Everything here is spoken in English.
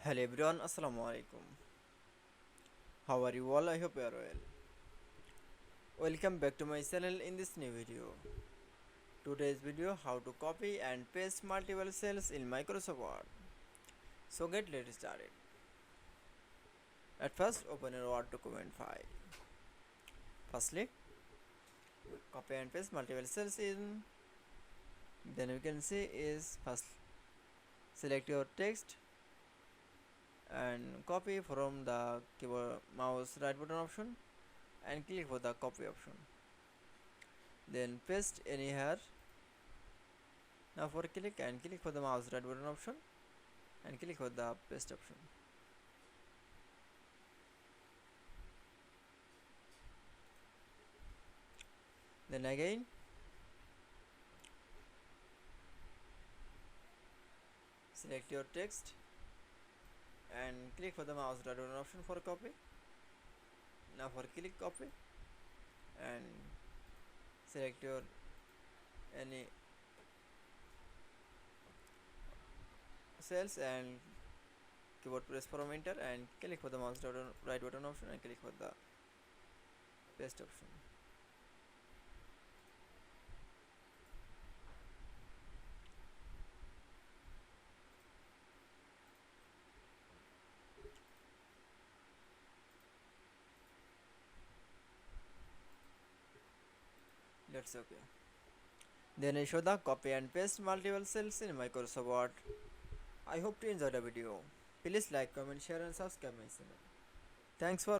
Hello everyone, Assalamu Walaikum. How are you all? I hope you are well. Welcome back to my channel in this new video. Today's video how to copy and paste multiple cells in Microsoft Word. So let's started. At first open your Word document file. Firstly, copy and paste multiple cells in. Then you can see is first select your text and copy from the keyboard mouse right button option and click for the copy option. Then paste any here. Now for click for the mouse right button option and click for the paste option. Then again select your text and click for the mouse right button option for copy. Now for click copy and select your any cells and keyboard press for enter and click for the mouse right button option and click for the paste option. That's okay. Then I show the copy and paste multiple cells in Microsoft Word. I hope you enjoyed the video. Please like, comment, share and subscribe my channel. Thanks for